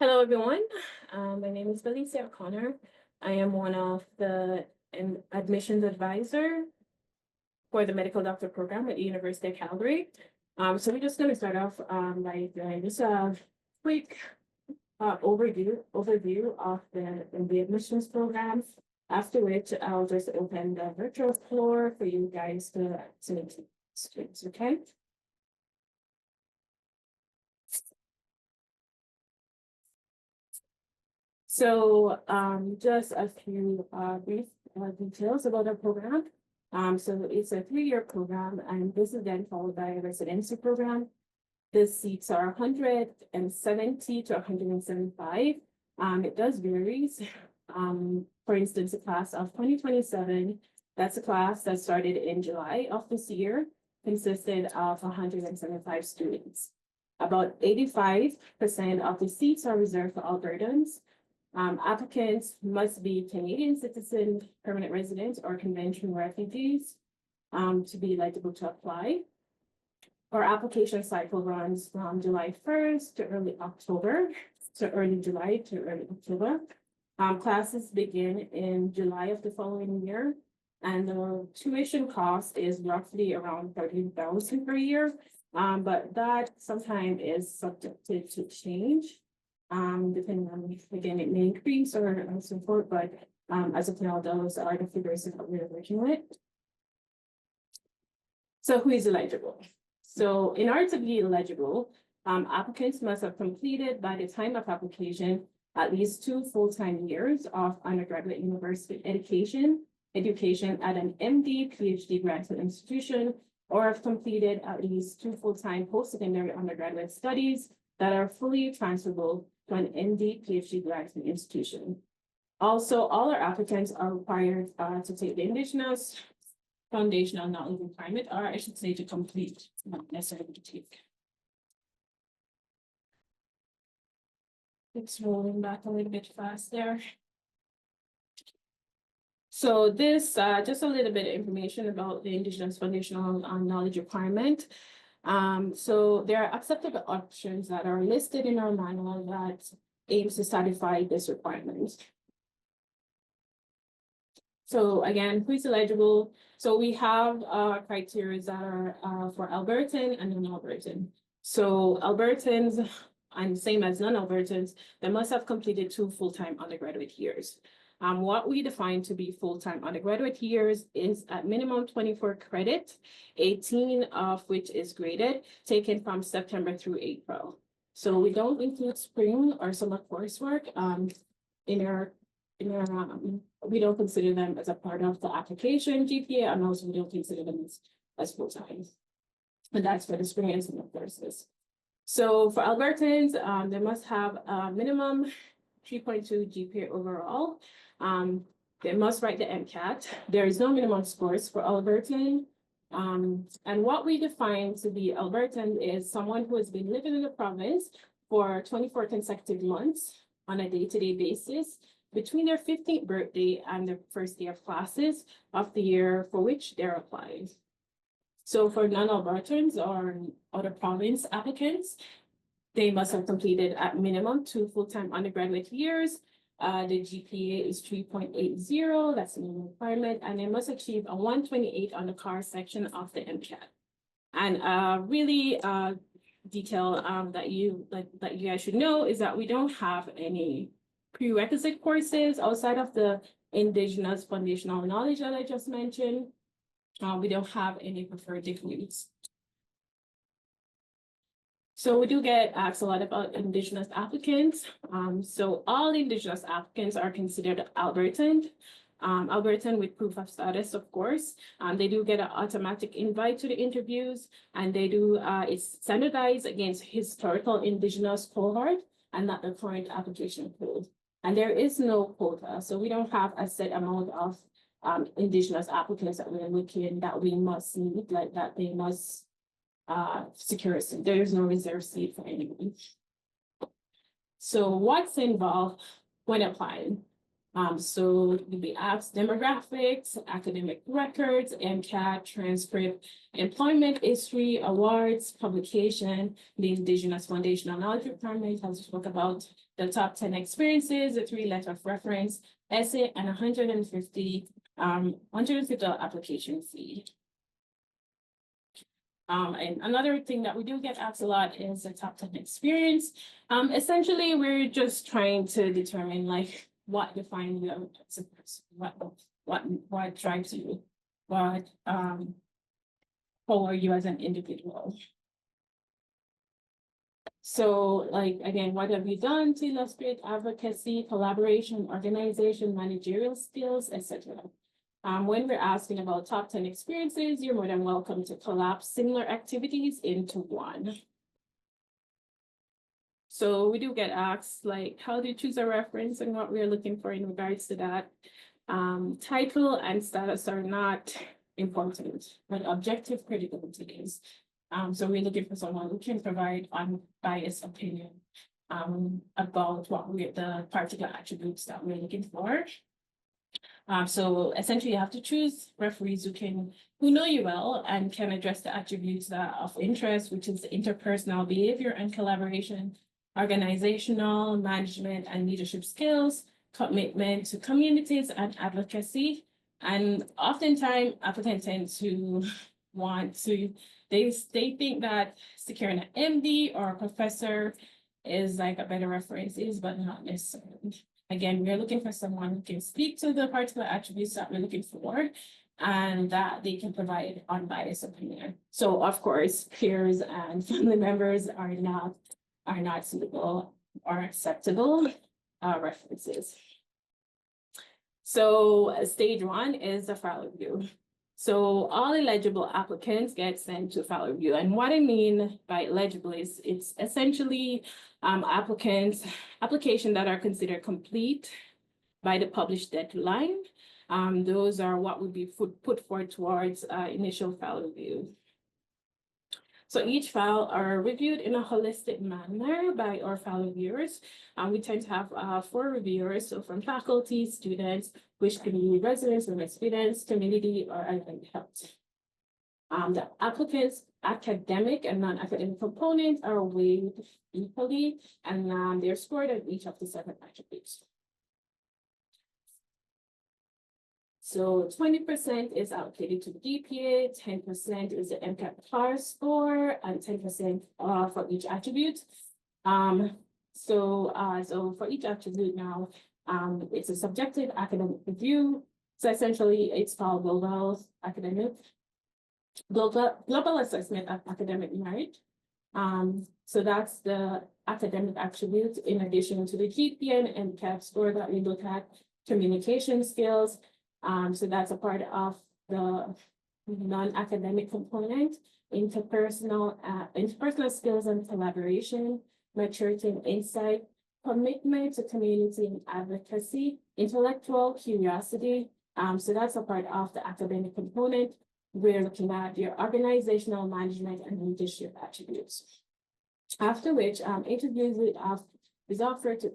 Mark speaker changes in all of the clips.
Speaker 1: Hello, everyone. My name is Felicia O'Connor. I am one of the admissions advisor for the medical doctor program at the University of Calgary. So we're just going to start off by doing just a quick overview of the admissions program. After which, I'll just open the virtual floor for you guys to students, okay? So just a few brief details about our program. So it's a 3-year program, and this is then followed by a residency program. The seats are 170 to 175. It does vary. For instance, the class of 2027, that's a class that started in July of this year, consisted of 175 students. About 85% of the seats are reserved for Albertans. Applicants must be Canadian citizens, permanent residents, or convention refugees to be eligible to apply. Our application cycle runs from July 1st to early October, so early July to early October. Classes begin in July of the following year, and the tuition cost is roughly around $13,000 per year, but that sometimes is subjected to change. Depending on, again, it may increase or so forth, but as of now, those are the figures that we're working with. So who is eligible? So in order to be eligible, applicants must have completed by the time of application at least 2 full-time years of undergraduate university education at an MD, PhD graduate institution, or have completed at least 2 full-time post-secondary undergraduate studies that are fully transferable to an MD, PhD graduate institution. Also, all our applicants are required to take the Indigenous Foundational Knowledge Requirement, or I should say to complete, not necessarily to take. It's rolling back a little bit fast there. So this, just a little bit of information about the Indigenous Foundational Knowledge Requirement. So there are acceptable options that are listed in our manual that aims to satisfy this requirement. So again, who is eligible? So we have criteria that are for Albertan and non-Albertan. So Albertans, and same as non-Albertans, they must have completed 2 full-time undergraduate years. What we define to be full-time undergraduate years is at minimum 24 credit, 18 of which is graded, taken from September through April. So we don't include spring or summer coursework we don't consider them as a part of the application GPA, and also we don't consider them as full-time. And that's for the spring and summer courses. So for Albertans, they must have a minimum 3.2 GPA overall. They must write the MCAT. There is no minimum scores for Albertan. And what we define to be Albertan is someone who has been living in the province for 24 consecutive months on a day-to-day basis between their 15th birthday and the first day of classes of the year for which they're applying. So for non-Albertans or other province applicants, they must have completed at minimum 2 full-time undergraduate years. The GPA is 3.80, that's the minimum requirement, and they must achieve a 128 on the CAR section of the MCAT. And really detail that you guys should know is that we don't have any prerequisite courses outside of the Indigenous Foundational Knowledge that I just mentioned. We don't have any preferred degrees. So we do get asked a lot about Indigenous applicants. So all Indigenous applicants are considered Albertan. Albertan with proof of status, of course. They do get an automatic invite to the interviews, and they do, it's standardized against historical Indigenous cohort and not the current application code. And there is no quota, so we don't have a set amount of Indigenous applicants that we're looking that we must meet, like that they must secure a seat. There is no reserve seat for anyone. So what's involved when applying? So you'll be asked demographics, academic records, MCAT, transcript, employment history, awards, publication, the Indigenous Foundational Knowledge Requirement, as we spoke about, the top 10 experiences, the 3 letter of reference, essay, and 150 application fee. And another thing that we do get asked a lot is the top 10 experience. Essentially, we're just trying to determine like what defines you as a person, what drives you, how are you as an individual. So like, again, what have you done to illustrate advocacy, collaboration, organization, managerial skills, etc. When we're asking about top 10 experiences, you're more than welcome to collapse similar activities into one. So we do get asked, like, how do you choose a reference and what we're looking for in regards to that? Title and status are not important, but objective credibility is. So we're looking for someone who can provide unbiased opinion about the particular attributes that we're looking for. So essentially you have to choose referees who know you well and can address the attributes that are of interest, which is interpersonal behavior and collaboration, organizational, management and leadership skills, commitment to communities and advocacy. And oftentimes applicants tend to they think that securing an MD or a professor is like a better reference, but not necessarily. Again, we're looking for someone who can speak to the particular attributes that we're looking for and that they can provide unbiased opinion. So of course, peers and family members are not suitable or acceptable references. So stage 1 is the file review. So all eligible applicants get sent to file review. And what I mean by eligible is it's essentially applications that are considered complete by the published deadline. Those are what would be put forward towards initial file review. So each file are reviewed in a holistic manner by our file reviewers. We tend to have 4 reviewers, so from faculty, students, which can be residents or students, community, or allied health. The applicants' academic and non-academic components are weighed equally, and they're scored at each of the 7 attributes. So 20% is allocated to the GPA, 10% is the MCAT score, and 10% for each attribute. So for each attribute now, it's a subjective academic review. So essentially, it's called global assessment of academic merit. So that's the academic attribute in addition to the GPA and MCAT score that we look at, communication skills. So that's a part of the non-academic component, interpersonal skills and collaboration, maturity and insight, commitment to community and advocacy, intellectual curiosity. So that's a part of the academic component. We're looking at your organizational management and leadership attributes. After which, interviews is offered to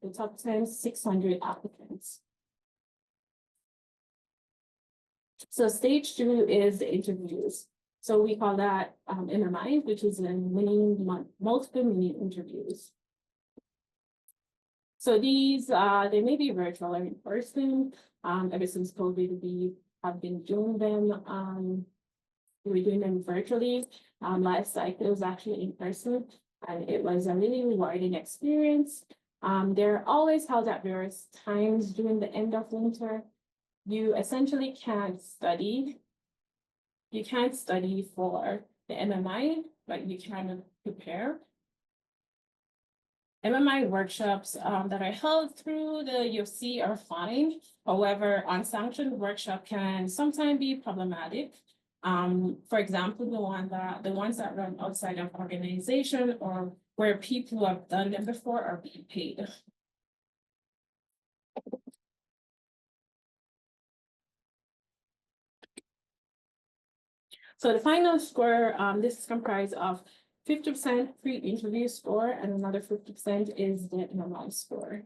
Speaker 1: the top 10, 600 applicants. So stage 2 is the interviews. So we call that MMI, which is multiple mini interviews. So these, they may be virtual or in person. Ever since COVID, we have been doing them. We're doing them virtually. Last cycle was actually in person, and it was a really rewarding experience. They're always held at various times during the end of winter. You essentially can't study. You can't study for the MMI, but you can prepare. MMI workshops that are held through the UC are fine. However, unsanctioned workshop can sometimes be problematic. For example, the ones that run outside of organization or where people who have done them before are being paid. So the final score, this is comprised of 50% pre-interview score and another 50% is the MMI score.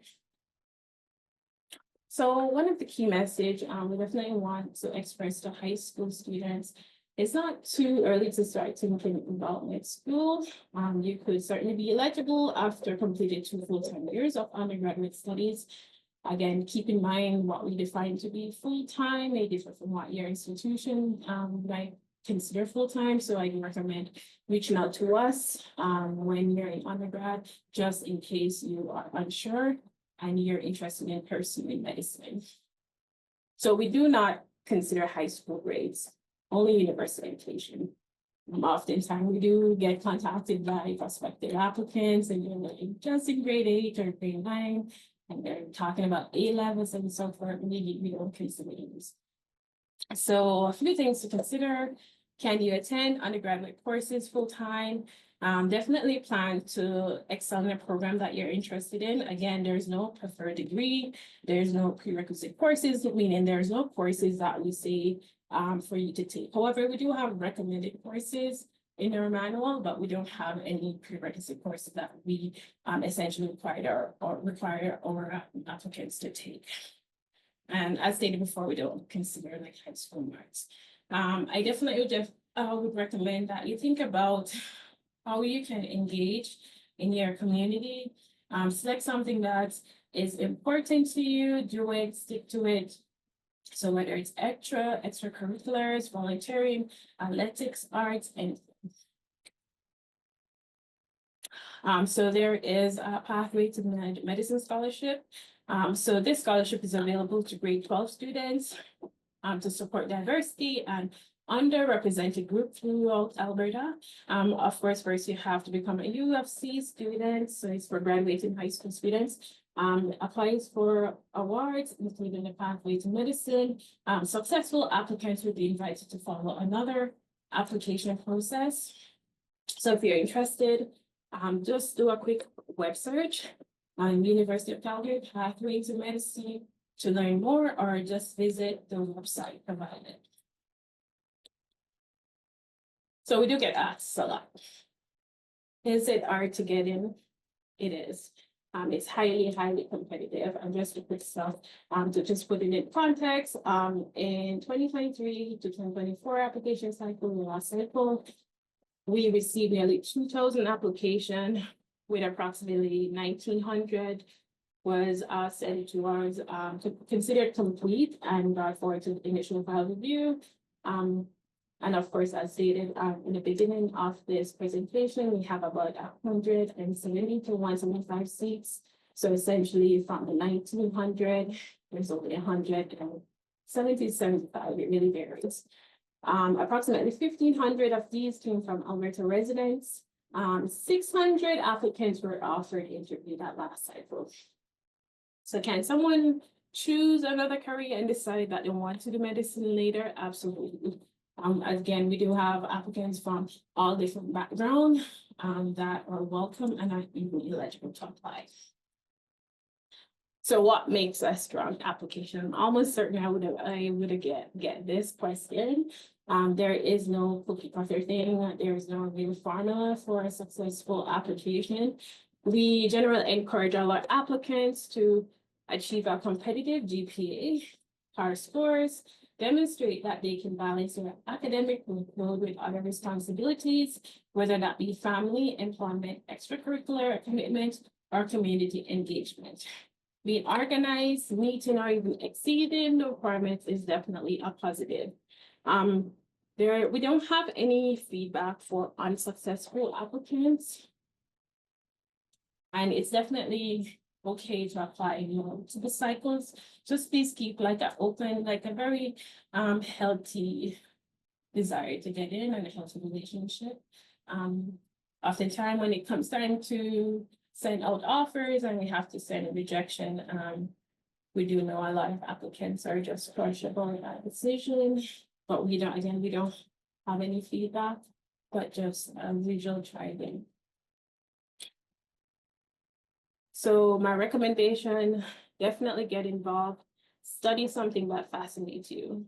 Speaker 1: So one of the key message we definitely want to express to high school students, it's not too early to start thinking about med school. You could certainly be eligible after completing 2 full-time years of undergraduate studies. Again, keep in mind what we define to be full-time may differ from what your institution might consider full-time. So I recommend reaching out to us when you're in undergrad, just in case you are unsure and you're interested in pursuing medicine. So we do not consider high school grades, only university education. Oftentimes we do get contacted by prospective applicants and you're like just in grade 8 or grade 9, and they're talking about A levels and so forth. We don't consider these. So a few things to consider. Can you attend undergraduate courses full-time? Definitely plan to excel in a program that you're interested in. Again, there's no preferred degree. There's no prerequisite courses, meaning there's no courses that we say for you to take. However, we do have recommended courses in our manual, but we don't have any prerequisite courses that we essentially require our applicants to take. And as stated before, we don't consider like high school marks. I definitely would recommend that you think about how you can engage in your community. Select something that is important to you, do it, stick to it. So whether it's extracurriculars, volunteering, athletics, arts, and so there is a pathway to the medicine scholarship. So this scholarship is available to grade 12 students to support diversity and underrepresented group throughout Alberta. Of course, first you have to become a UFC student, so it's for graduating high school students. Applies for awards, including the pathway to medicine. Successful applicants will be invited to follow another application process. So if you're interested, just do a quick web search on University of Calgary pathway to medicine to learn more, or just visit the website provided. So we do get asked a lot. Is it hard to get in? It is. It's highly competitive. And just a quick stuff to just put it in context. In 2023 to 2024 application cycle, the last cycle, we received nearly 2,000 applications, with approximately 1,900 was sent to us considered complete and brought forward to the initial file review. And of course, as stated in the beginning of this presentation, we have about 170 to 175 seats. So essentially from the 1,900, there's only 170 to 75, it really varies. Approximately 1,500 of these came from Alberta residents. 600 applicants were offered interview that last cycle. So can someone choose another career and decide that they want to do medicine later? Absolutely. Again, we do have applicants from all different backgrounds that are welcome and are even eligible to apply. So what makes a strong application? I'm almost certain I would get this question. There is no cookie cutter thing. There is no real formula for a successful application. We generally encourage all our applicants to achieve a competitive GPA, PAR scores, demonstrate that they can balance their academic workload with other responsibilities, whether that be family, employment, extracurricular commitment, or community engagement. Being organized, meeting or even exceeding the requirements is definitely a positive. We don't have any feedback for unsuccessful applicants. And it's definitely okay to apply to the cycles. Just please keep like an open, like a very healthy desire to get in and a healthy relationship. Oftentimes when it comes time to send out offers and we have to send a rejection, we do know a lot of applicants are just crushed about that decision, but we don't have any feedback, but just visual try again. So my recommendation, definitely get involved, study something that fascinates you.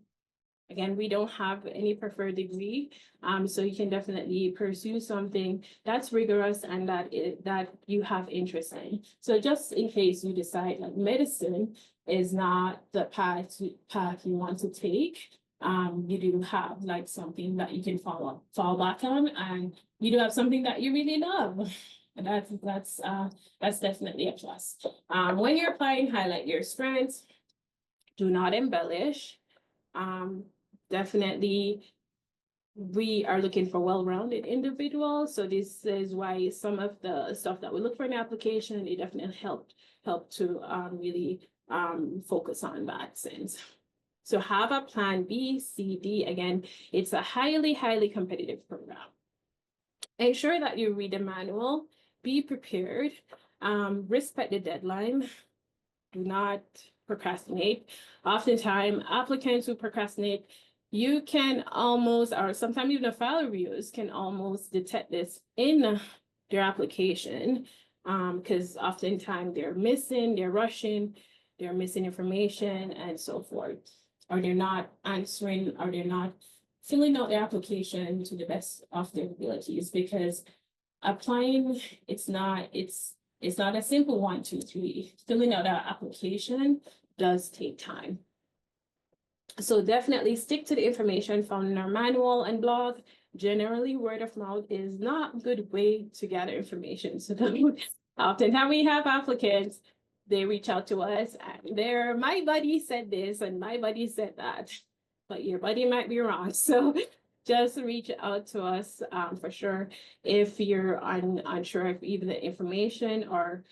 Speaker 1: Again, we don't have any preferred degree, so you can definitely pursue something that's rigorous and that you have interest in. So just in case you decide like medicine, is not the path you want to take, you do have like something that you can fall back on, and you do have something that you really love. And that's definitely a plus. When you're applying, highlight your strengths. Do not embellish. Definitely, we are looking for well-rounded individuals. So this is why some of the stuff that we look for in the application, it definitely help to really focus on that sense. So have a plan B, C, D. Again, it's a highly competitive program. Ensure that you read the manual, be prepared, respect the deadline, do not procrastinate. Oftentimes, applicants who procrastinate, you can almost, or sometimes even the file reviewers can almost detect this in their application, because oftentimes they're rushing, they're missing information and so forth, or they're not answering, or they're not filling out their application to the best of their abilities, because applying, it's not a simple 1, 2, 3. Filling out our application does take time. So definitely stick to the information found in our manual and blog. Generally, word of mouth is not a good way to gather information. So oftentimes we have applicants, they reach out to us and my buddy said this and my buddy said that, but your buddy might be wrong. So just reach out to us for sure if you're unsure of even the information or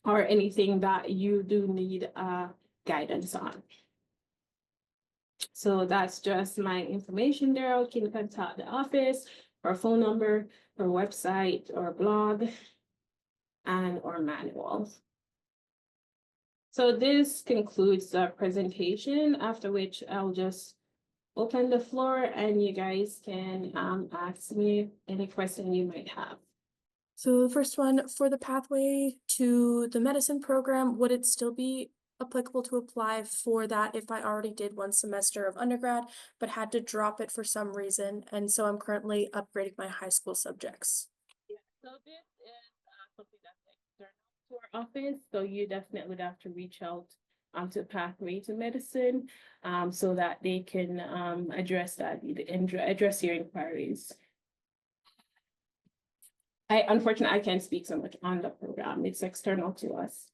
Speaker 1: anything that you do need guidance on. So that's just my information there. You can contact the office or phone number or website or blog and or manual. So this concludes the presentation, after which I'll just open the floor and you guys can ask me any question you might have.
Speaker 2: So the first one, for the pathway to the medicine program, would it still be applicable to apply for that if I already did 1 semester of undergrad, but had to drop it for some reason? And so I'm currently upgrading my high school subjects.
Speaker 1: Yeah, so this is something that's external to our office. So you definitely would have to reach out to Pathway to Medicine so that they can address that and address your inquiries. Unfortunately, I can't speak so much on the program. It's external to us.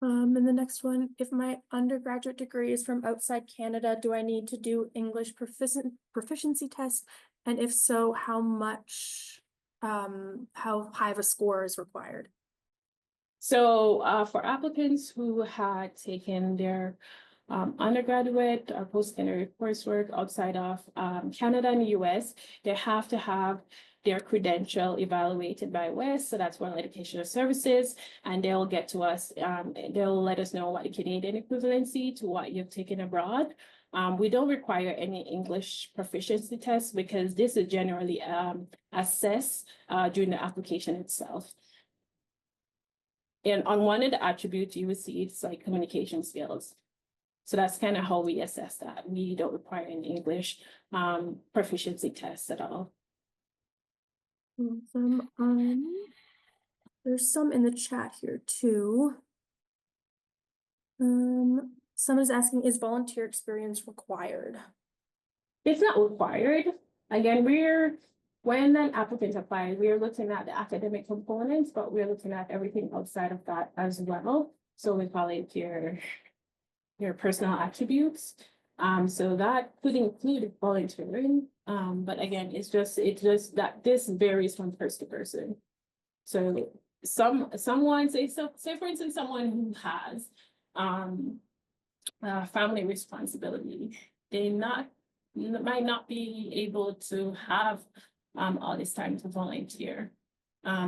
Speaker 2: And the next one, if my undergraduate degree is from outside Canada, do I need to do English proficiency tests? And if so, how much, how high of a score is required?
Speaker 1: So for applicants who had taken their undergraduate or post-secondary coursework outside of Canada and the US, they have to have their credential evaluated by WES, so that's World Educational Services, and they'll get to us, they'll let us know what the Canadian equivalency to what you've taken abroad. We don't require any English proficiency tests because this is generally assessed during the application itself. And on one of the attributes you will see, it's like communication skills. So that's kind of how we assess that. We don't require an English proficiency test at all.
Speaker 2: Awesome. There's some in the chat here too. Someone's asking, is volunteer experience required?
Speaker 1: It's not required. Again, when an applicant applies, we're looking at the academic components, but we're looking at everything outside of that as well. So we call it your personal attributes. So that could include volunteering. But again, it's just that this varies from person to person. So someone say for instance, someone who has family responsibility, they might not be able to have all this time to volunteer.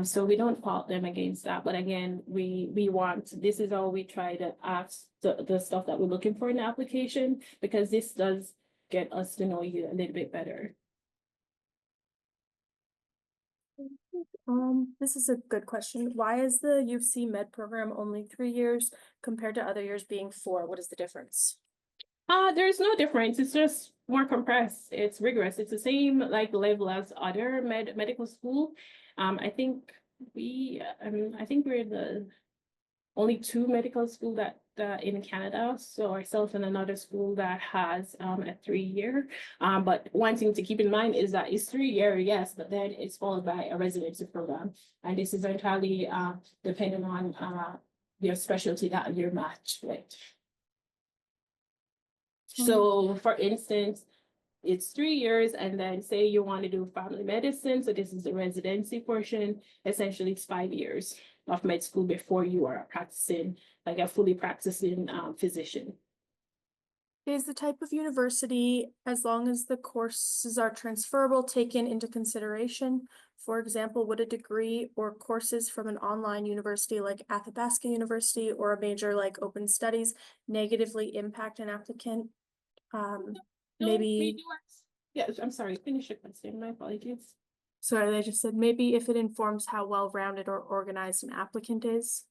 Speaker 1: So we don't fault them against that, but again, this is how we try to ask the stuff that we're looking for in the application, because this does get us to know you a little bit better.
Speaker 2: This is a good question. Why is the UC Med program only 3 years compared to other years being 4? What is the difference?
Speaker 1: There's no difference. It's just more compressed. It's rigorous. It's the same like level as other medical school. I think I think we're the only two medical school that in Canada. So ourselves and another school that has a 3-year. But one thing to keep in mind is that it's 3-year, yes, but then it's followed by a residency program. And this is entirely dependent on your specialty that you're matched with. So for instance, it's 3 years, and then say you want to do family medicine. So this is the residency portion. Essentially, it's 5 years of med school before you are practicing, like a fully practicing physician.
Speaker 2: Is the type of university, as long as the courses are transferable, taken into consideration? For example, would a degree or courses from an online university like Athabasca University or a major like Open Studies negatively impact an applicant?
Speaker 1: No, we
Speaker 2: Maybe,
Speaker 1: do yes, I'm sorry, finish your question, my apologies.
Speaker 2: sorry, they just said maybe if it informs how well-rounded or organized an applicant is.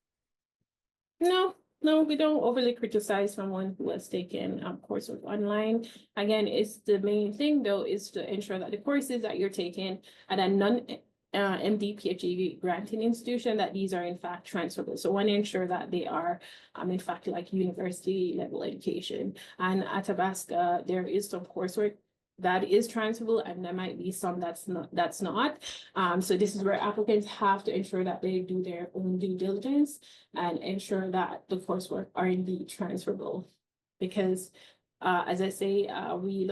Speaker 1: No, we don't overly criticize someone who has taken coursework online. Again, it's the main thing though is to ensure that the courses that you're taking at a MD PhD granting institution, that these are in fact transferable. So want to ensure that they are in fact like university level education. And at Athabasca, there is some coursework that is transferable, and there might be some that's not. So this is where applicants have to ensure that they do their own due diligence and ensure that the coursework are indeed transferable. Because as I say, we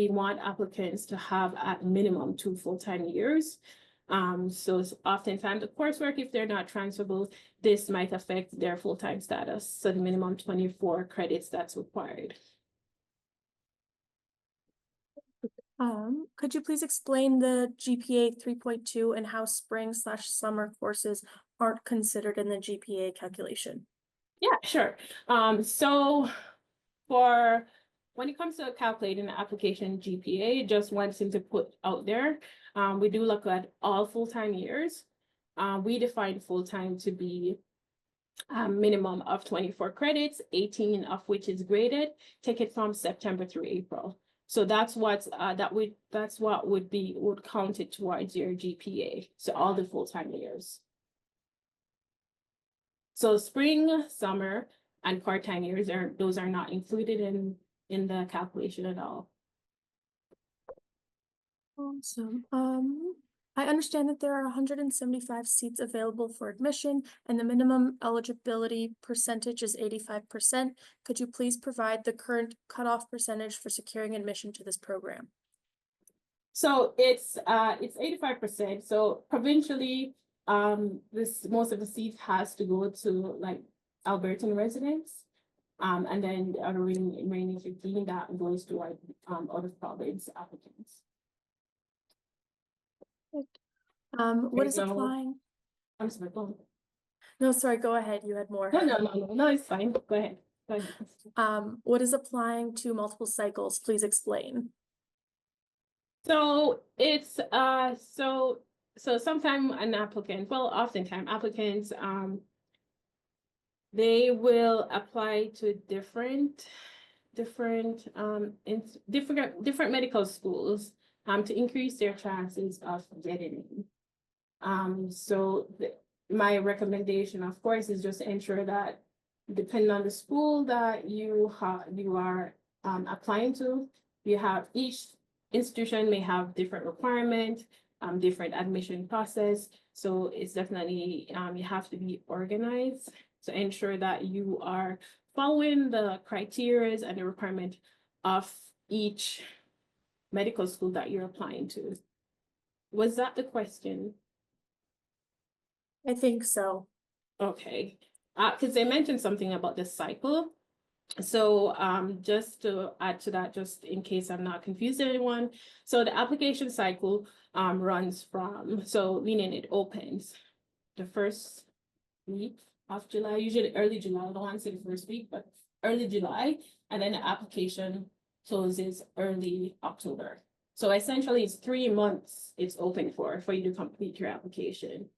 Speaker 1: want applicants to have at minimum 2 full-time years. So oftentimes the coursework, if they're not transferable, this might affect their full-time status. So the minimum 24 credits that's required.
Speaker 2: Could you please explain the GPA 3.2 and how spring/summer courses aren't considered in the GPA calculation?
Speaker 1: Yeah, sure. So for when it comes to calculating the application GPA, just one thing to put out there, we do look at all full-time years. We define full-time to be a minimum of 24 credits, 18 of which is graded. Take it from September through April. So that's what would count it towards your GPA. So all the full-time years. So spring, summer, and part-time years those are not included in the calculation at all.
Speaker 2: Awesome. I understand that there are 175 seats available for admission and the minimum eligibility percentage is 85%. Could you please provide the current cutoff percentage for securing admission to this program?
Speaker 1: So it's 85%. So provincially, most of the seats has to go to like Albertan residents. And then the remaining 15 that goes to our out of province applicants.
Speaker 2: What is applying?
Speaker 1: I'm sorry, go ahead.
Speaker 2: No, sorry, go ahead. You had more.
Speaker 1: No, it's fine. Go ahead. Go ahead.
Speaker 2: What is applying to multiple cycles? Please explain.
Speaker 1: So it's so sometime an applicant, well, oftentimes applicants they will apply to different medical schools to increase their chances of getting in. So my recommendation, of course, is just to ensure that depending on the school that you are applying to, you have each institution may have different requirement, different admission process. So it's definitely you have to be organized to ensure that you are following the criteria and the requirement of each medical school that you're applying to. Was that the question?
Speaker 2: I think so.
Speaker 1: Okay, because they mentioned something about the cycle. So just to add to that, just in case I'm not confusing anyone. So the application cycle runs from, so meaning it opens the first week of July, usually early July. I don't want to say the first week, but early July, and then the application closes early October. So essentially it's 3 months it's open for you to complete your application.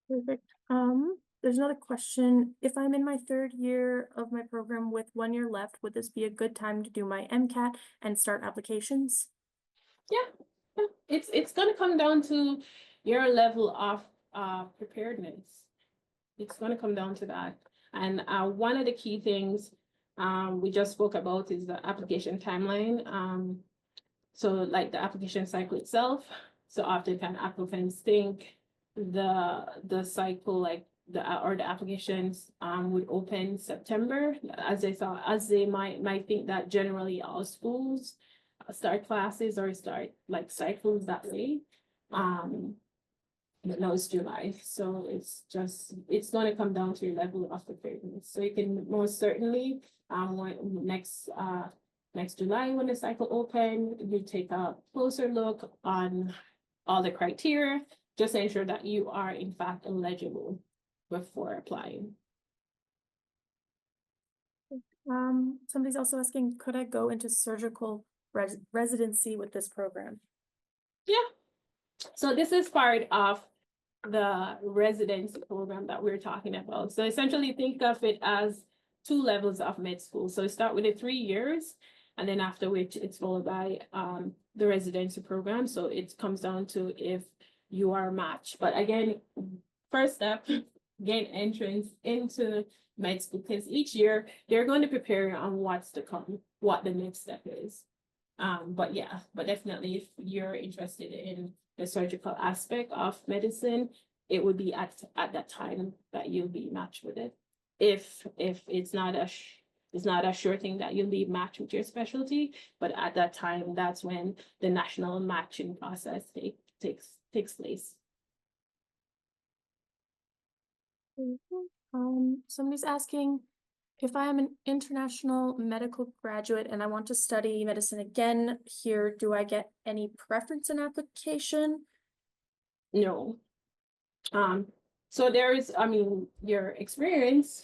Speaker 2: Perfect. There's another question. If I'm in my 3rd year of my program with 1 year left, would this be a good time to do my MCAT and start applications?
Speaker 1: Yeah, It's gonna come down to your level of preparedness. It's gonna come down to that. And one of the key things we just spoke about is the application timeline. So like the application cycle itself. So often can applicants think the cycle like the applications would open September, as they might think that generally all schools start classes or start like cycles that way. But no, it's July, so it's gonna come down to your level of preparedness. So you can most certainly, next July when the cycle open, you take a closer look on all the criteria, just to ensure that you are in fact eligible before applying.
Speaker 2: Somebody's also asking, could I go into surgical residency with this program?
Speaker 1: Yeah, so this is part of the residency program that we're talking about. So essentially think of it as 2 levels of med school. So start with the 3 years, and then after which it's followed by the residency program. So it comes down to if you are matched. But again, first step, gain entrance into med school, because each year they're going to prepare you on what's to come, what the next step is. But definitely if you're interested in the surgical aspect of medicine, it would be at that time that you'll be matched with it. If it's not a sure thing that you'll be matched with your specialty, but at that time, that's when the national matching process takes place.
Speaker 2: Somebody's asking, if I am an international medical graduate and I want to study medicine again here, do I get any preference in application?
Speaker 1: No. So there's, your experience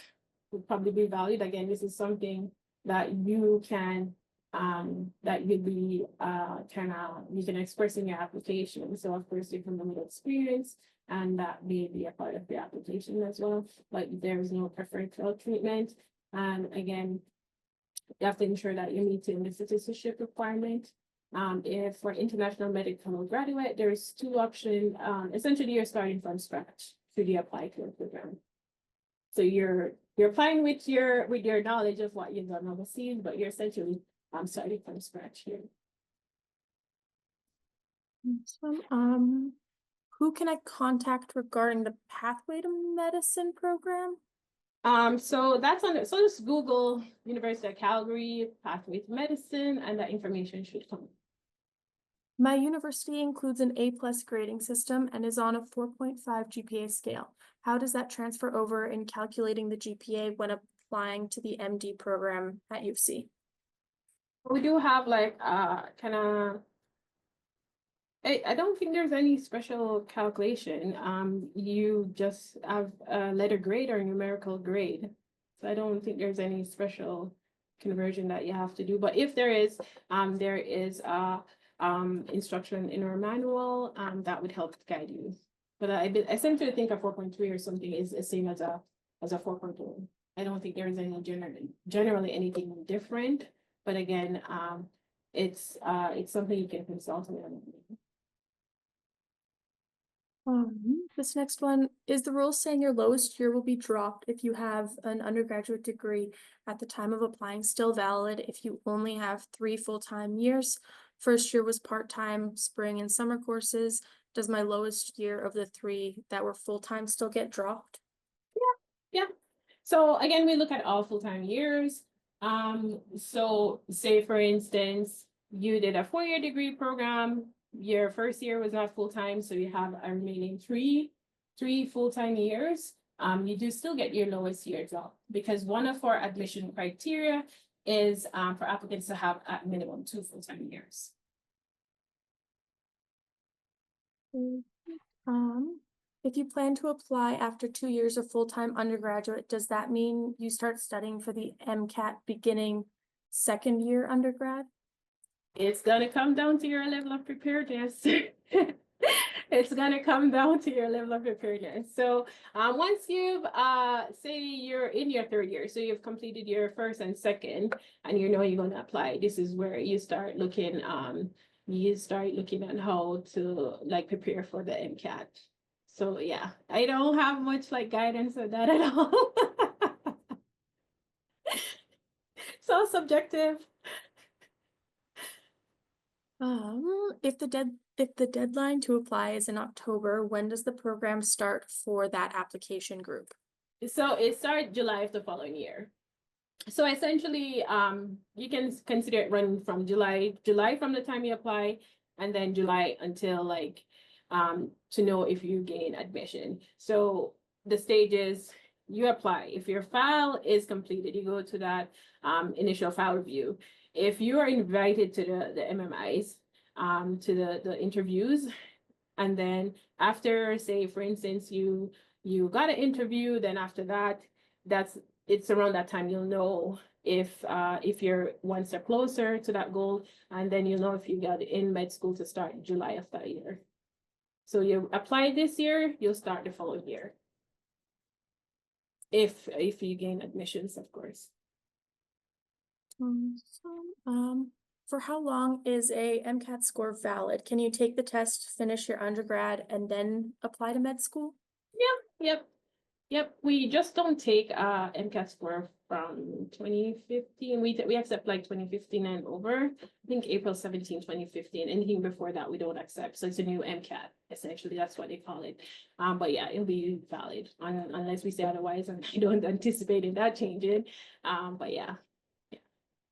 Speaker 1: would probably be valued. Again, this is something that you can, that you'd be, you can express in your application. So of course, you can limit experience, and that may be a part of the application as well, but there is no preferential treatment. And again, you have to ensure that you're meeting the citizenship requirement. If for international medical graduate, there's 2 options. Essentially, you're starting from scratch to the apply to a program. So you're applying with your knowledge of what you've done overseas, but you're essentially starting from scratch here.
Speaker 2: Who can I contact regarding the Pathway to Medicine program?
Speaker 1: So that's so just Google University of Calgary Pathway to Medicine, and that information should come.
Speaker 2: My university includes an A+ grading system and is on a 4.5 GPA scale. How does that transfer over in calculating the GPA when applying to the MD program at UC?
Speaker 1: We do have like kind of, I don't think there's any special calculation. You just have a letter grade or numerical grade. So I don't think there's any special conversion that you have to do. But if there is instruction in our manual that would help guide you. But I essentially think a 4.3 or something is the same as a 4.2. I don't think there is any generally anything different. But again, it's something you can consult on.
Speaker 2: This next one, is the rule saying your lowest year will be dropped if you have an undergraduate degree at the time of applying still valid if you only have 3 full-time years? First year was part-time, spring and summer courses. Does my lowest year of the 3 that were full-time still get dropped?
Speaker 1: Yeah. So again, we look at all full-time years. So say for instance, you did a 4-year degree program. Your first year was not full-time, so you have a remaining three full-time years. You do still get your lowest year drop, because one of our admission criteria is for applicants to have at minimum 2 full-time years.
Speaker 2: If you plan to apply after 2 years of full-time undergraduate, does that mean you start studying for the MCAT beginning 2nd year undergrad?
Speaker 1: It's gonna come down to your level of preparedness. It's gonna come down to your level of preparedness. So once you've say you're in your 3rd year, so you've completed your 1st and 2nd, and you know you're gonna apply, this is where you start looking you start looking at how to like prepare for the MCAT. So yeah, I don't have much like guidance on that at all. So subjective.
Speaker 2: If the deadline to apply is in October, when does the program start for that application group?
Speaker 1: So it starts July of the following year. So essentially, you can consider it running from July from the time you apply, and then July until like, to know if you gain admission. So the stages, you apply. If your file is completed, you go to that initial file review. If you are invited to the MMIs, to the interviews, and then after, say, for instance, you got an interview, then after that, it's around that time you'll know if you're one step closer to that goal, and then you'll know if you got in med school to start July of that year. So you apply this year, you'll start the following year. If you gain admissions, of course.
Speaker 2: For how long is a MCAT score valid? Can you take the test, finish your undergrad, and then apply to med school?
Speaker 1: Yep. We just don't take MCAT score from 2015. We accept like 2015 and over. I think April 17, 2015. Anything before that we don't accept. So it's a new MCAT, essentially. That's what they call it. But yeah, it'll be valid unless we say otherwise, and I don't anticipate that changing. But yeah.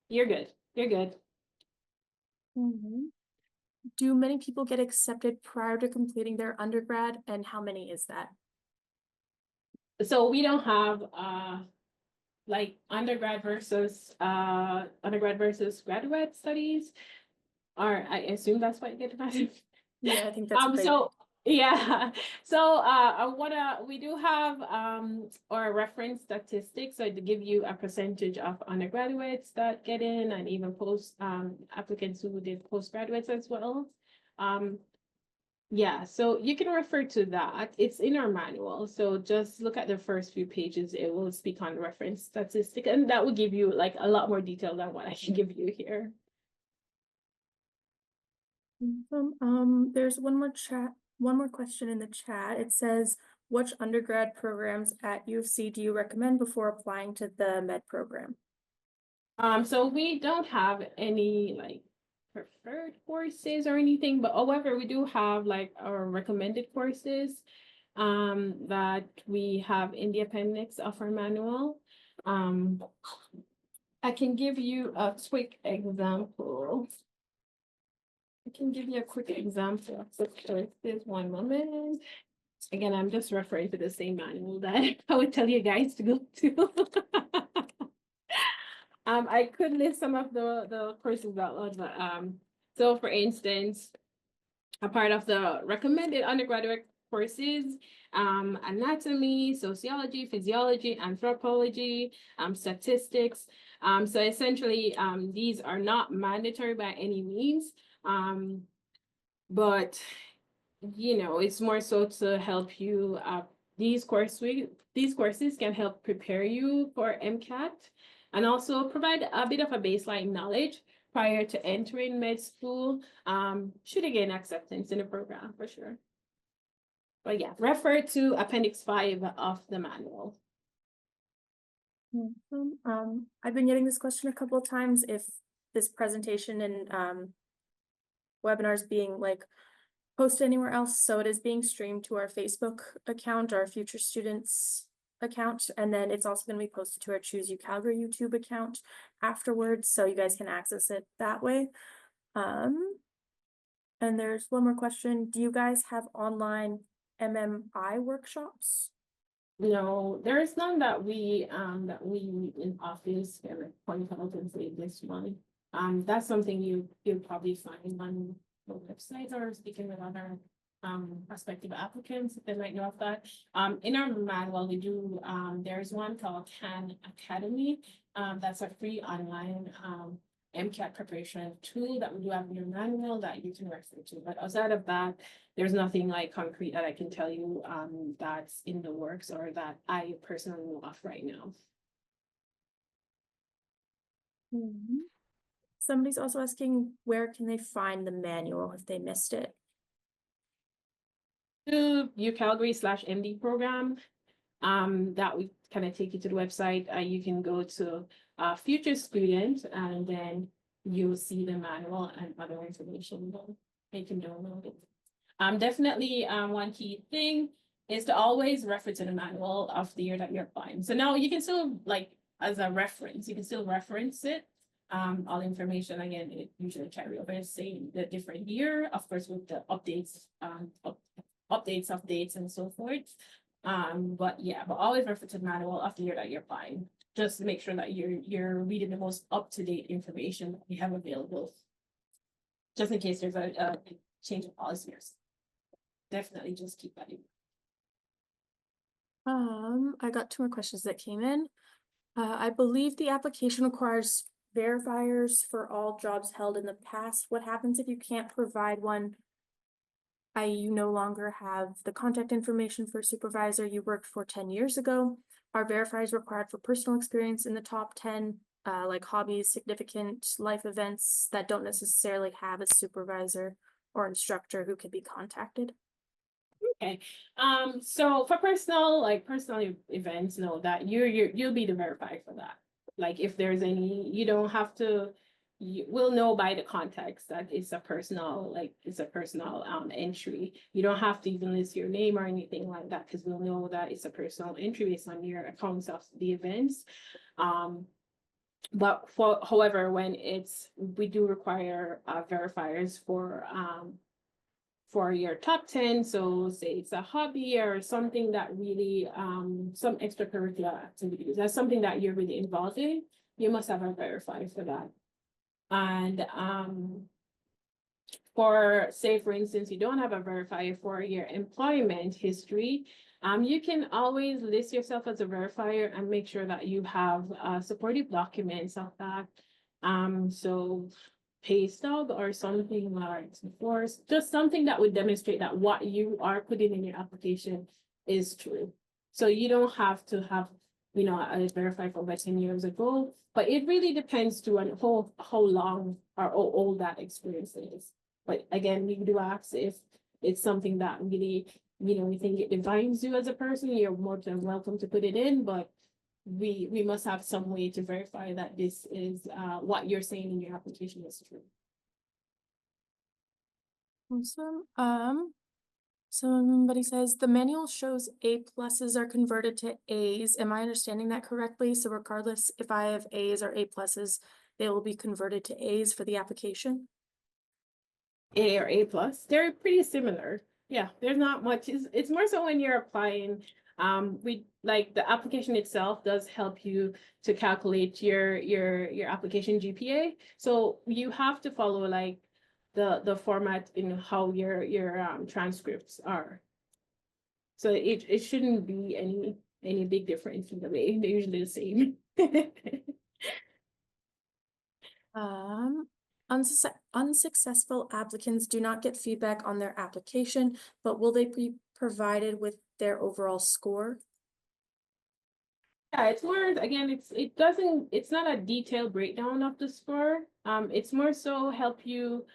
Speaker 1: You're good. You're good.
Speaker 2: Do many people get accepted prior to completing their undergrad, and how many is that?
Speaker 1: So we don't have like undergrad versus graduate studies, or I assume that's what you get to.
Speaker 2: Yeah, I think that's what
Speaker 1: so yeah. So we do have our reference statistics, so to give you a percentage of undergraduates that get in, and even post applicants who did postgraduates as well. Yeah, so you can refer to that. It's in our manual. So just look at the first few pages. It will speak on reference statistic, and that will give you like a lot more detail than what I can give you here.
Speaker 2: There's one more question in the chat. It says, which undergrad programs at U of C do you recommend before applying to the med program?
Speaker 1: So we don't have any like preferred courses or anything, but however, we do have like our recommended courses that we have in the appendix of our manual. I can give you a quick example. There's one moment. Again, I'm just referring to the same manual that I would tell you guys to go to. I could list some of the courses out loud, but so for instance, a part of the recommended undergraduate courses, anatomy, sociology, physiology, anthropology, statistics. So essentially, these are not mandatory by any means, but you know, it's more so to help you. These courses can help prepare you for MCAT, and also provide a bit of a baseline knowledge prior to entering med school, should you gain acceptance in the program for sure. But yeah, refer to Appendix 5 of the manual.
Speaker 2: I've been getting this question a couple of times, if this presentation and webinars being like posted anywhere else. So it is being streamed to our Facebook account, our Future Students account, and then it's also going to be posted to our Choose UCalgary YouTube account afterwards, so you guys can access it that way. And there's one more question. Do you guys have online MMI workshops?
Speaker 1: No, there is none that we in office can point out and say this one. That's something you'll probably find on the website, or speaking with other prospective applicants, if they might know of that. In our manual, we do there's one called Khan Academy. That's a free online MCAT preparation tool that we do have in your manual that you can refer to. But outside of that, there's nothing like concrete that I can tell you that's in the works or that I personally know of right now.
Speaker 2: Somebody's also asking, where can they find the manual if they missed it?
Speaker 1: To UCalgary/MD program, that would kind of take you to the website. You can go to future student, and then you'll see the manual and other information there. You can download it. Definitely, one key thing is to always refer to the manual of the year that you're applying. So now you can still, like, as a reference, you can still reference it. All information, again, it usually carry over, saying the different year, of course, with the updates, updates of dates and so forth. But yeah, but always refer to the manual of the year that you're applying. Just to make sure that you're reading the most up-to-date information that we have available. Just in case there's a change of policy or something. Definitely just keep that in.
Speaker 2: I got 2 more questions that came in. I believe the application requires verifiers for all jobs held in the past. What happens if you can't provide one? You no longer have the contact information for a supervisor you worked for 10 years ago. Are verifiers required for personal experience in the top 10, like hobbies, significant life events that don't necessarily have a supervisor or instructor who can be contacted?
Speaker 1: Okay, so for personal events, know that you'll be the verifier for that. Like if there's any, you don't have to, you will know by the context that it's a personal, entry. You don't have to even list your name or anything like that, because we'll know that it's a personal entry based on your accounts of the events. But however, when we do require verifiers for your top 10, so say it's a hobby or something that really, some extracurricular activities, that's something that you're really involved in, you must have a verifier for that. And for, say, for instance, you don't have a verifier for your employment history, you can always list yourself as a verifier and make sure that you have supportive documents of that. So pay stub or something like force, just something that would demonstrate that what you are putting in your application is true. So you don't have to have, a verified for over 10 years ago, but it really depends on how long or how old that experience is. But again, we do ask if it's something that really, we think it defines you as a person, you're more than welcome to put it in, but we must have some way to verify that this is what you're saying in your application is true.
Speaker 2: Awesome. Somebody says the manual shows A+ are converted to A's. Am I understanding that correctly? So regardless if I have A's or A+, they will be converted to A's for the application?
Speaker 1: A or A+, they're pretty similar. Yeah, there's not much. It's more so when you're applying. We like the application itself does help you to calculate your application GPA. So you have to follow like the format in how your transcripts are. So it shouldn't be any big difference in the way. They're usually the same.
Speaker 2: Unsuccessful applicants do not get feedback on their application, but will they be provided with their overall score?
Speaker 1: Yeah, it's more, again, it's not a detailed breakdown of the score. It's more so help you,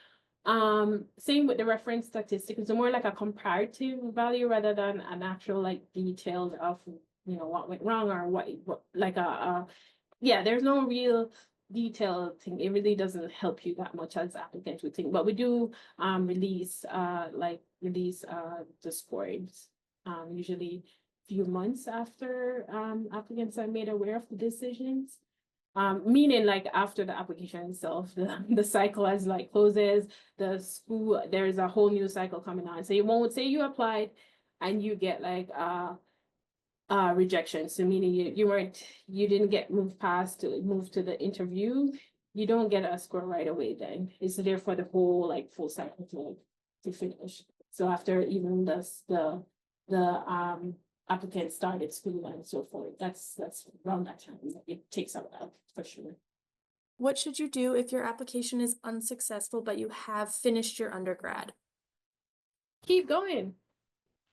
Speaker 1: same with the reference statistics, it's more like a comparative value rather than an actual like detailed of, what went wrong or what like yeah, there's no real detailed thing. It really doesn't help you that much as applicants would think, but we do release the scores usually few months after applicants are made aware of the decisions. Meaning like after the application itself, the cycle as like closes, the school, there's a whole new cycle coming on. So you won't say you applied and you get like rejection. So meaning you didn't get moved to the interview, you don't get a score right away then. It's there for the whole like full cycle to finish. So after even the applicant started school and so forth, that's around that time. It takes a while for sure.
Speaker 2: What should you do if your application is unsuccessful, but you have finished your undergrad?
Speaker 1: Keep going,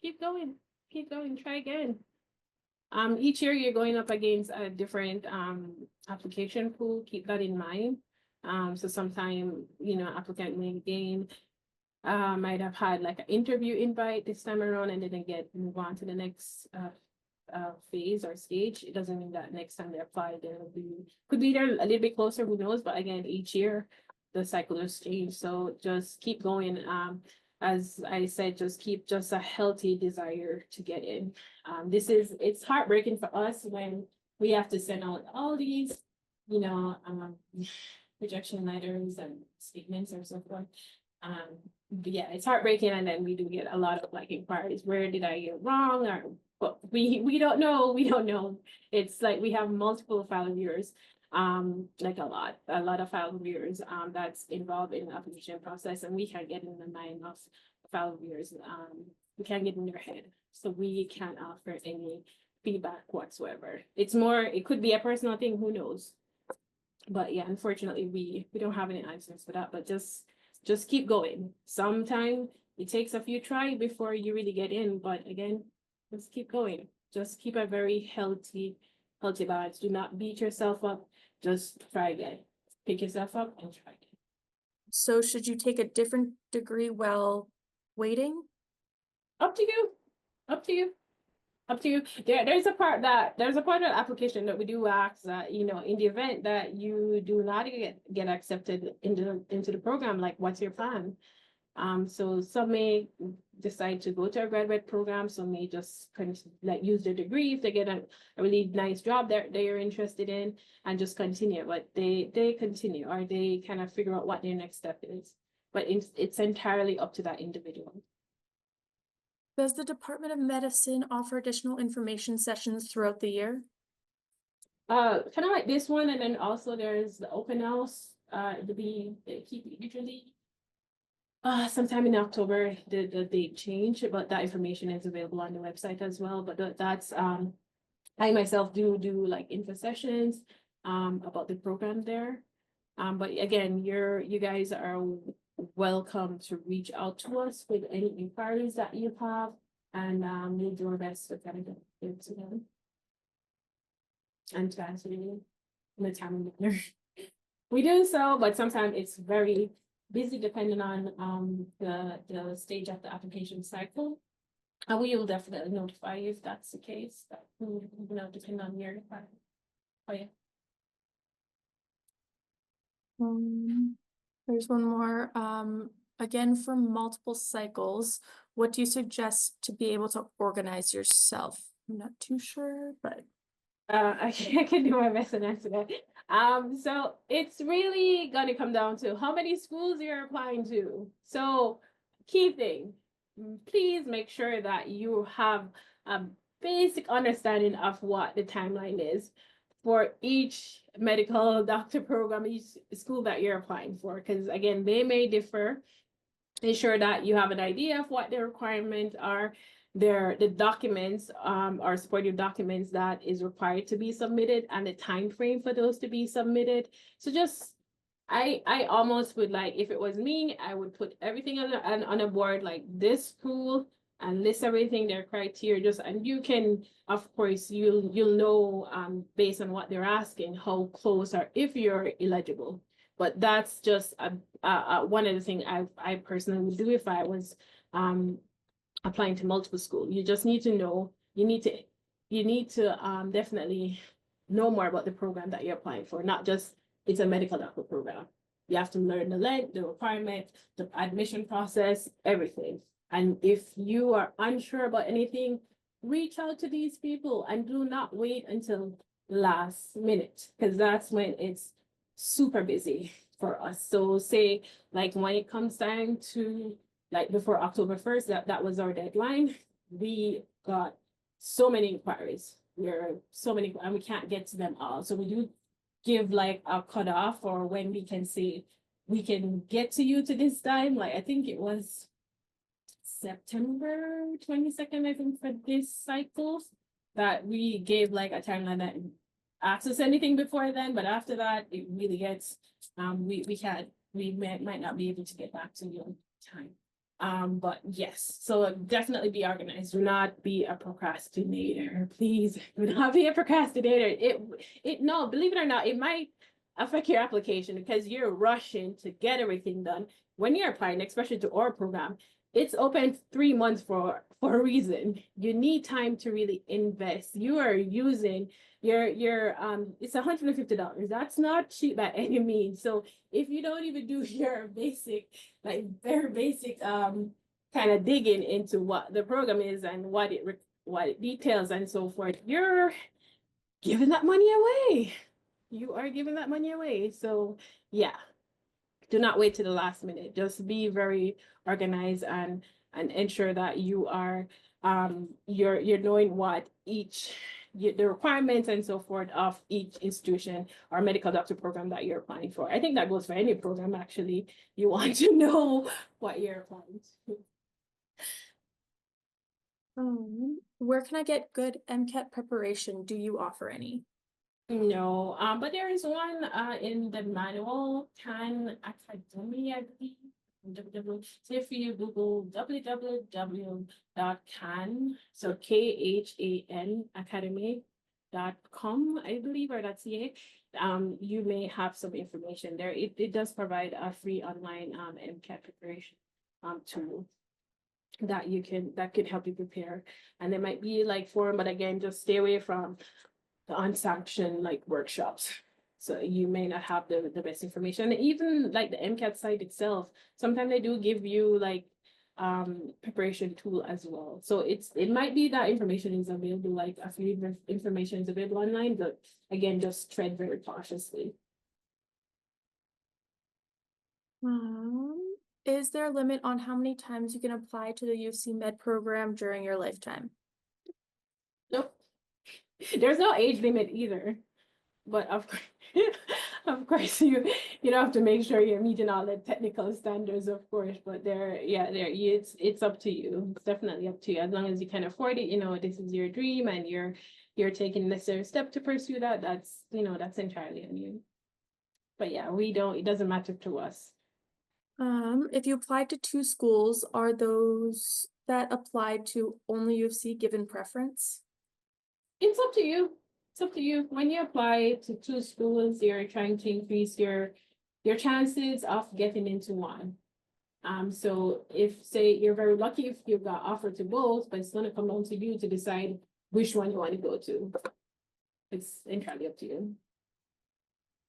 Speaker 1: try again. Each year you're going up against a different application pool. Keep that in mind. So sometime, applicant may gain, might have had like an interview invite this time around and didn't move on to the next phase or stage. It doesn't mean that next time they apply, could be there a little bit closer, who knows? But again, each year the cycle has changed. So just keep going. As I said, just keep just a healthy desire to get in. It's heartbreaking for us when we have to send out all these, rejection letters and statements or so forth. But yeah, it's heartbreaking, and then we do get a lot of like inquiries. Where did I get wrong? Or but we don't know. We don't know. It's like we have multiple file reviewers, like a lot of file reviewers that's involved in the application process, and we can't get in the mind of file reviewers. We can't get in their head, so we can't offer any feedback whatsoever. It's more, it could be a personal thing, who knows? But yeah, unfortunately, we don't have any answers for that. But just keep going. Sometimes it takes a few tries before you really get in, but again, just keep going. Just keep a very healthy balance. Do not beat yourself up. Just try again. Pick yourself up and try again.
Speaker 2: So should you take a different degree while waiting?
Speaker 1: Up to you. Up to you. Up to you. There's a part of the application that we do ask that, in the event that you do not get accepted into the program, like what's your plan? So some may decide to go to a graduate program, some may just kind of like use their degree if they get a really nice job that they are interested in and just continue. But they continue, or they kind of figure out what their next step is. But it's entirely up to that individual.
Speaker 2: Does the Department of Medicine offer additional information sessions throughout the year?
Speaker 1: Kind of like this one, and then also there's the open house. They keep usually sometime in October, the date change, but that information is available on the website as well. But that's I myself do like info sessions about the program there. But again, you guys are welcome to reach out to us with any inquiries that you have, and we'll do our best to kind of get it to them and to answer you in a timely manner. We do so, but sometimes it's very busy depending on the stage of the application cycle. And we will definitely notify you if that's the case. That depending on your requirement. Oh yeah.
Speaker 2: There's one more. Again, for multiple cycles, what do you suggest to be able to organize yourself? I'm not too sure, but
Speaker 1: I can do my best and answer that. So it's really gonna come down to how many schools you're applying to. So key thing, please make sure that you have a basic understanding of what the timeline is for each medical doctor program, each school that you're applying for, because again, they may differ. Ensure that you have an idea of what their requirements are, the documents or supportive documents that is required to be submitted, and the time frame for those to be submitted. So just I almost would, like, if it was me, I would put everything on a board like this school and list everything, their criteria, just, and you can, of course, you'll know based on what they're asking how close or if you're eligible. But that's just one of the things I personally would do if I was applying to multiple schools. You just need to know, you need to definitely know more about the program that you're applying for, not just it's a medical doctor program. You have to learn the length, the requirement, the admission process, everything. And if you are unsure about anything, reach out to these people and do not wait until last minute, because that's when it's super busy for us. So say like when it comes time to like before October 1st, that was our deadline. We got so many inquiries. And we can't get to them all. So we do give like a cutoff or when we can say we can get to you to this time. Like I think it was September 22nd, I think, for this cycle, that we gave like a timeline that access anything before then, but after that it really gets we might not be able to get back to you on time. But yes, so definitely be organized. Do not be a procrastinator. Please do not be a procrastinator. No, believe it or not, it might affect your application because you're rushing to get everything done. When you're applying, especially to our program, it's open 3 months for a reason. You need time to really invest. You are using your it's $150. That's not cheap by any means. So if you don't even do your basic, like very basic kind of digging into what the program is and what it details and so forth, you're giving that money away. You are giving that money away. So yeah, do not wait to the last minute. Just be very organized and ensure that you are you're knowing what the requirements and so forth of each institution or medical doctor program that you're applying for. I think that goes for any program actually. You want to know what you're applying to.
Speaker 2: Where can I get good MCAT preparation? Do you offer any?
Speaker 1: No, but there is one in the manual, Khan Academy, I believe. So if you Google www.khan, so KHAN academy.com, I believe, or .ca, you may have some information there. It does provide a free online MCAT preparation tool that could help you prepare. And there might be like forum, but again, just stay away from the unsanctioned like workshops. So you may not have the best information. And even like the MCAT site itself, sometimes they do give you like preparation tool as well. So it might be that information is available, like a few information is available online, but again, just tread very cautiously.
Speaker 2: Is there a limit on how many times you can apply to the UC Med program during your lifetime?
Speaker 1: Nope. There's no age limit either. But of course, you don't have to make sure you're meeting all the technical standards, of course. But it's up to you. It's definitely up to you. As long as you can afford it, this is your dream, and you're taking the necessary step to pursue that. That's entirely on you. But yeah, it doesn't matter to us.
Speaker 2: If you applied to 2 schools, are those that applied to only UFC given preference?
Speaker 1: It's up to you. It's up to you. When you apply to 2 schools, you're trying to increase your chances of getting into one. So if say you're very lucky if you got offered to both, but it's gonna come down to you to decide which one you want to go to. It's entirely up to you.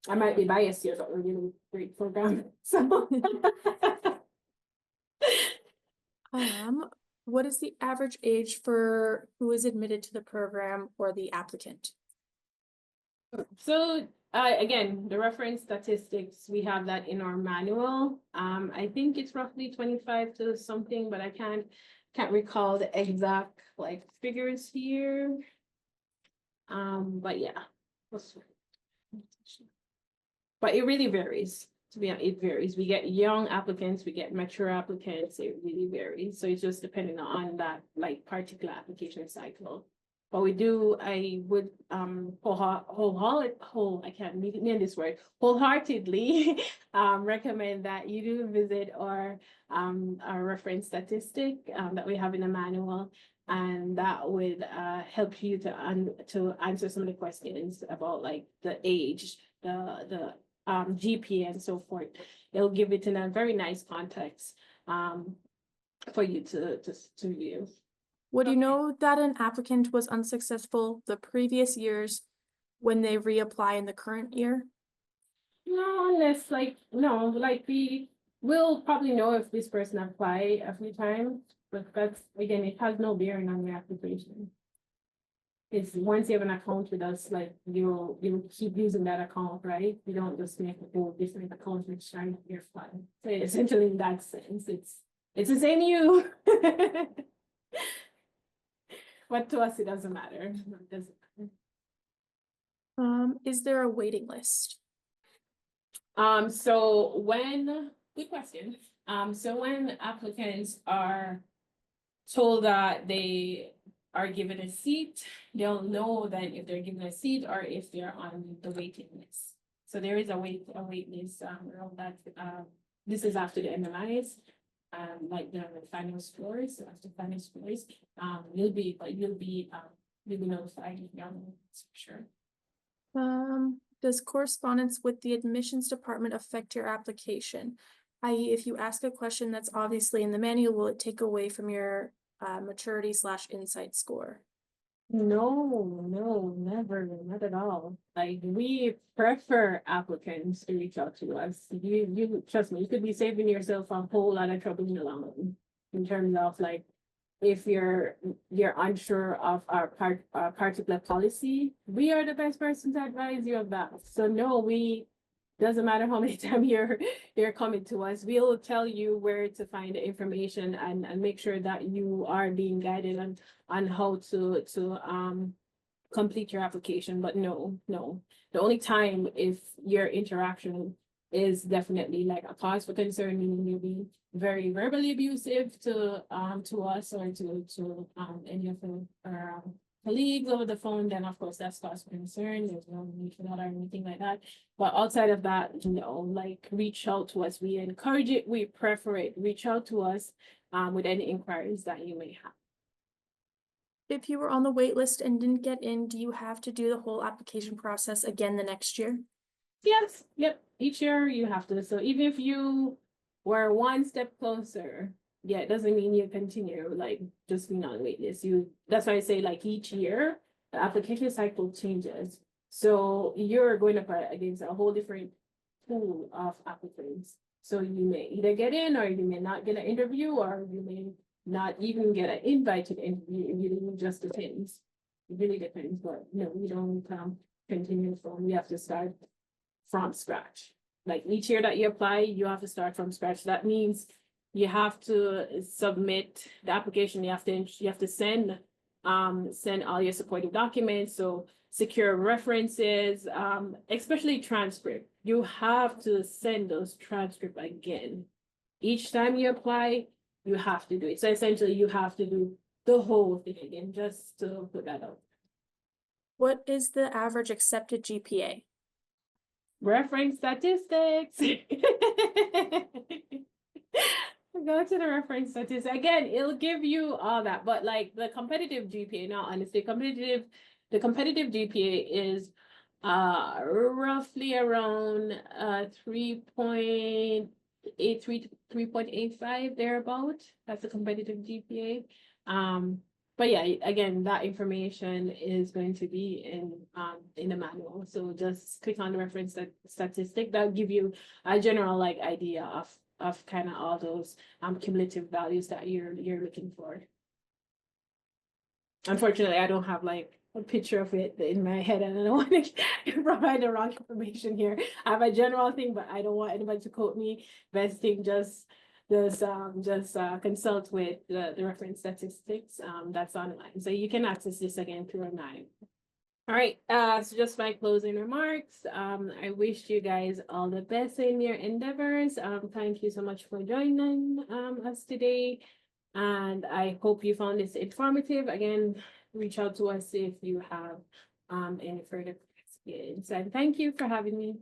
Speaker 1: I might be biased here, but we're really great program. So
Speaker 2: What is the average age for who is admitted to the program or the applicant?
Speaker 1: So again, the reference statistics, we have that in our manual. I think it's roughly 25 to something, but I can't recall the exact like figures here. But yeah. But it really varies. To be honest, it varies. We get young applicants, we get mature applicants, it really varies. So it's just depending on that like particular application cycle. But I would wholeheartedly recommend that you do visit our reference statistic that we have in the manual, and that would help you to answer some of the questions about like the age, the GPA and so forth. It'll give it in a very nice context for you to view.
Speaker 2: Would you know that an applicant was unsuccessful the previous years when they reapply in the current year?
Speaker 1: No, unless we will probably know if this person applied a few times, but that's again, it has no bearing on the application. It's once you have an account with us, like you'll keep using that account, right? You don't just make a whole different account and shine your file. So essentially in that sense, it's the same you. But to us, it doesn't matter. It doesn't matter.
Speaker 2: Is there a waiting list?
Speaker 1: So good question. So when applicants are told that they are given a seat, they'll know then if they're given a seat or if they're on the waiting list. So there is a wait list around that. This is after the MMIs. Like the final scores, after final scores, you'll be notified if you're on the list for sure.
Speaker 2: Does correspondence with the admissions department affect your application? I.e., if you ask a question that's obviously in the manual, will it take away from your maturity/insight score?
Speaker 1: No, never, not at all. Like, we prefer applicants to reach out to us. You trust me, you could be saving yourself a whole lot of trouble in the long run. In terms of like, if you're unsure of our particular policy, we are the best person to advise you of that. So no, doesn't matter how many times you're coming to us, we'll tell you where to find the information and make sure that you are being guided on how to complete your application. But no, the only time if your interaction is definitely like a cause for concern, meaning you'll be very verbally abusive to us or to any of our colleagues over the phone, then of course that's cause for concern. There's no need for that or anything like that. But outside of that, like, reach out to us. We encourage it, we prefer it. Reach out to us with any inquiries that you may have.
Speaker 2: If you were on the wait list and didn't get in, do you have to do the whole application process again the next year?
Speaker 1: Yes, yep. Each year you have to. So even if you were one step closer, yeah, it doesn't mean you continue like just being on wait list. That's why I say like each year the application cycle changes. So you're going up against a whole different pool of applicants. So you may either get in or you may not get an interview, or you may not even get an invite to the interview if you just attend. It really depends, but no, we don't continue from, we have to start from scratch. Like each year that you apply, you have to start from scratch. That means you have to submit the application. You have to send all your supporting documents. So secure references, especially transcript. You have to send those transcript again. Each time you apply, you have to do it. So essentially you have to do the whole thing again, just to put that out.
Speaker 2: What is the average accepted GPA?
Speaker 1: Reference statistics. Go to the reference statistics. Again, it'll give you all that, but like the competitive GPA, now honestly, the competitive GPA is roughly around 3.83 to 3.85 thereabout. That's a competitive GPA. But yeah, again, that information is going to be in the manual. So just click on the reference statistic. That'll give you a general like idea of kind of all those cumulative values that you're looking for. Unfortunately, I don't have like a picture of it in my head, and I don't want to provide the wrong information here. I have a general thing, but I don't want anybody to quote me. Best thing, just consult with the reference statistics that's online. So you can access this again through online. All right, so just my closing remarks. I wish you guys all the best in your endeavors. Thank you so much for joining us today. And I hope you found this informative. Again, reach out to us if you have any further questions. And thank you for having me.